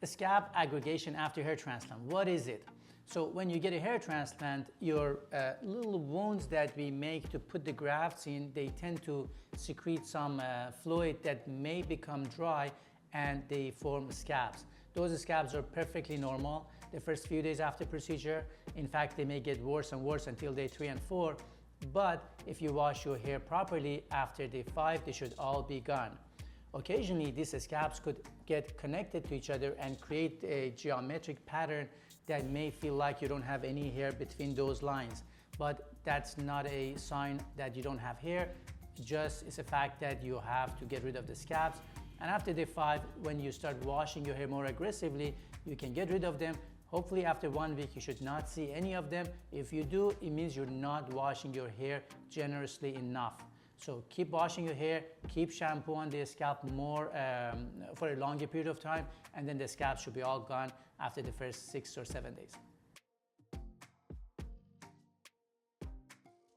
Scab aggregation after hair transplant. What is it? So when you get a hair transplant, your little wounds that we make to put the grafts in, they tend to secrete some fluid that may become dry, and they form scabs. Those scabs are perfectly normal the first few days after procedure. In fact, they may get worse and worse until day 3 and 4. But if you wash your hair properly after day 5, they should all be gone. Occasionally, these scabs could get connected to each other and create a geometric pattern that may feel like you don't have any hair between those lines. But that's not a sign that you don't have hair. Just it's a fact that you have to get rid of the scabs. And after day 5, when you start washing your hair more aggressively, you can get rid of them. Hopefully after 1 week, you should not see any of them. If you do, it means you're not washing your hair generously enough. So keep washing your hair, keep shampoo on the scalp more for a longer period of time, and then the scabs should be all gone after the first 6 or 7 days.